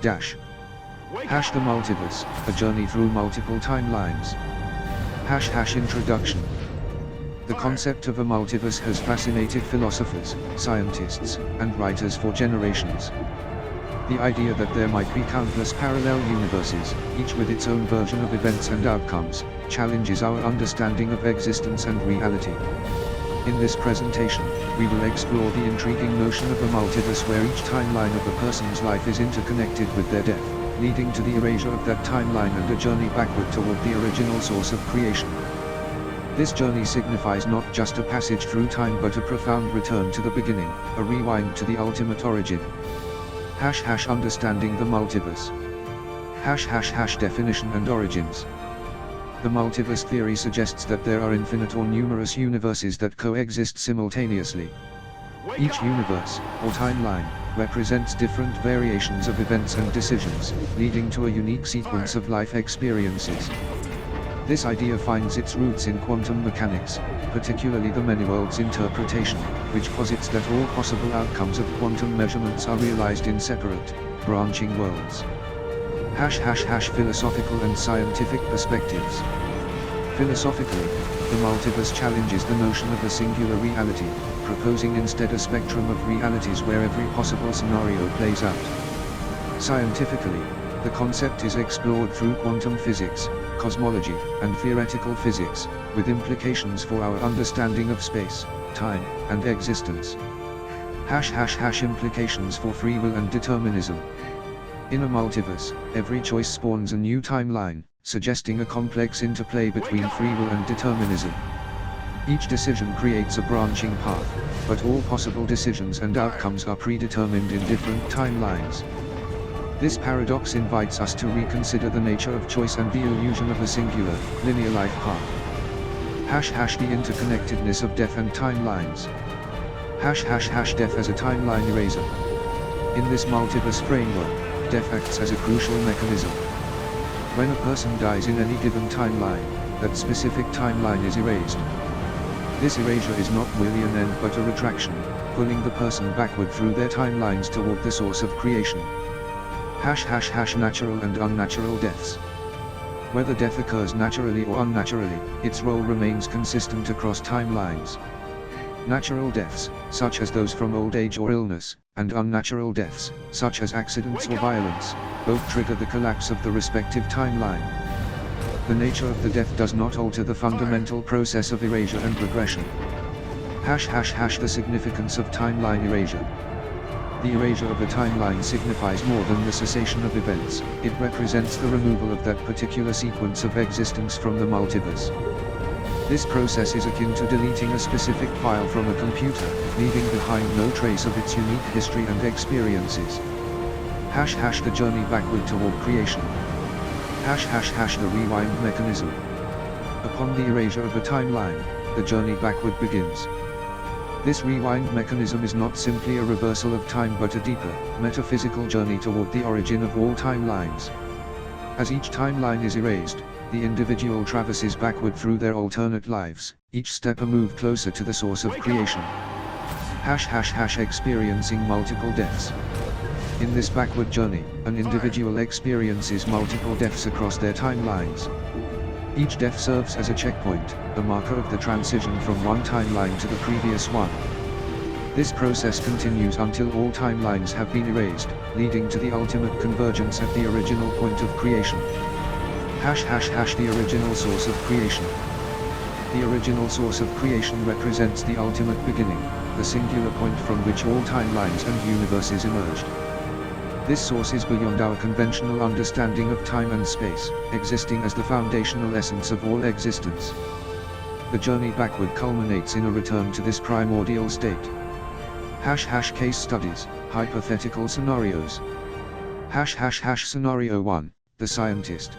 Dash. Hash the multiverse, a journey through multiple timelines. Hash introduction. The concept of a multiverse has fascinated philosophers, scientists, and writers for generations. The idea that there might be countless parallel universes, each with its own version of events and outcomes, challenges our understanding of existence and reality. In this presentation, we will explore the intriguing notion of a multiverse where each timeline of a person's life is interconnected with their death, leading to the erasure of that timeline and a journey backward toward the original source of creation. This journey signifies not just a passage through time but a profound return to the beginning, a rewind to the ultimate origin. Understanding the multiverse. Definition and origins. The multiverse theory suggests that there are infinite or numerous universes that coexist simultaneously. Each universe, or timeline, represents different variations of events and decisions, leading to a unique sequence of life experiences. This idea finds its roots in quantum mechanics, particularly the many-worlds interpretation, which posits that all possible outcomes of quantum measurements are realized in separate, branching worlds. Philosophical and scientific perspectives. Philosophically, the multiverse challenges the notion of a singular reality, proposing instead a spectrum of realities where every possible scenario plays out. Scientifically, the concept is explored through quantum physics, cosmology, and theoretical physics, with implications for our understanding of space, time, and existence. Implications for free will and determinism. In a multiverse, every choice spawns a new timeline, suggesting a complex interplay between free will and determinism. Each decision creates a branching path, but all possible decisions and outcomes are predetermined in different timelines. This paradox invites us to reconsider the nature of choice and the illusion of a singular, linear life path. The interconnectedness of death and timelines. Death as a timeline eraser. In this multiverse framework, death acts as a crucial mechanism. When a person dies in any given timeline, that specific timeline is erased. This erasure is not merely an end but a retraction, pulling the person backward through their timelines toward the source of creation. Natural and unnatural deaths. Whether death occurs naturally or unnaturally, its role remains consistent across timelines. Natural deaths, such as those from old age or illness, and unnatural deaths, such as accidents or violence, both trigger the collapse of the respective timeline. The nature of the death does not alter the fundamental process of erasure and regression. The significance of timeline erasure. The erasure of a timeline signifies more than the cessation of events, it represents the removal of that particular sequence of existence from the multiverse. This process is akin to deleting a specific file from a computer, leaving behind no trace of its unique history and experiences. The journey backward toward creation. The rewind mechanism. Upon the erasure of a timeline, the journey backward begins. This rewind mechanism is not simply a reversal of time but a deeper, metaphysical journey toward the origin of all timelines. As each timeline is erased, the individual traverses backward through their alternate lives, each step a move closer to the source of creation. Experiencing multiple deaths. In this backward journey, an individual experiences multiple deaths across their timelines. Each death serves as a checkpoint, a marker of the transition from one timeline to the previous one. This process continues until all timelines have been erased, leading to the ultimate convergence at the original point of creation. The original source of creation. The original source of creation represents the ultimate beginning, the singular point from which all timelines and universes emerged. This source is beyond our conventional understanding of time and space, existing as the foundational essence of all existence. The journey backward culminates in a return to this primordial state. Case studies, hypothetical scenarios. Scenario 1, the scientist.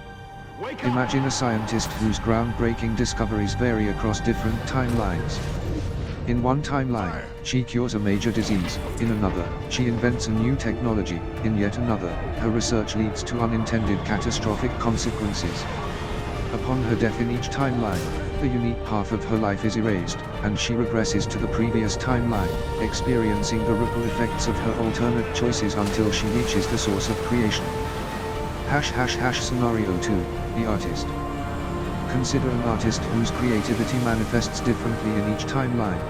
Imagine a scientist whose groundbreaking discoveries vary across different timelines. In one timeline, she cures a major disease, in another, she invents a new technology, in yet another, her research leads to unintended catastrophic consequences. Upon her death in each timeline, The unique path of her life is erased, and she regresses to the previous timeline, experiencing the ripple effects of her alternate choices until she reaches the source of creation. Scenario 2, the artist. Consider an artist whose creativity manifests differently in each timeline.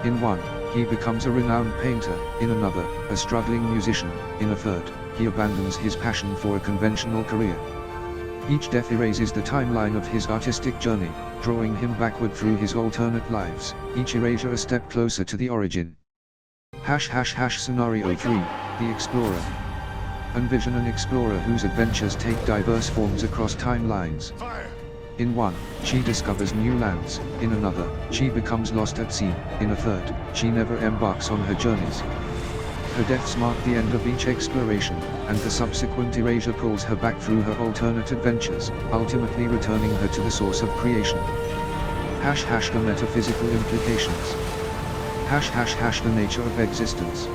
In one, he becomes a renowned painter; in another, a struggling musician; in a third, he abandons his passion for a conventional career. Each death erases the timeline of his artistic journey, drawing him backward through his alternate lives, each erasure a step closer to the origin. Scenario 3, the explorer. Envision an explorer whose adventures take diverse forms across timelines. In one, she discovers new lands; in another, she becomes lost at sea; in a third, she never embarks on her journeys. Her deaths mark the end of each exploration, and the subsequent erasure pulls her back through her alternate adventures, ultimately returning her to the source of creation. The metaphysical implications. The nature of existence.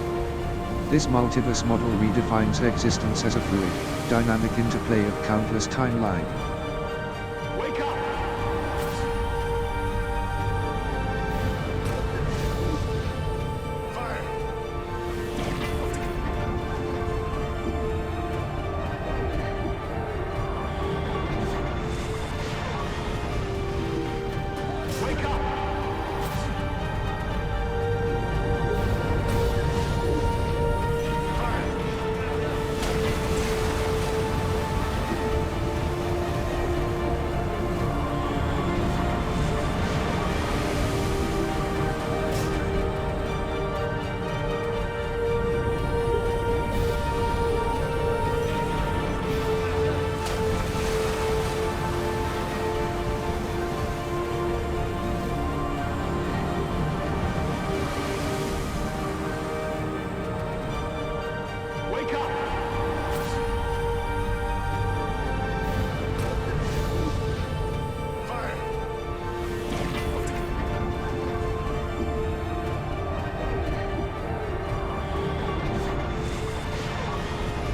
This multiverse model redefines existence as a fluid, dynamic interplay of countless timelines.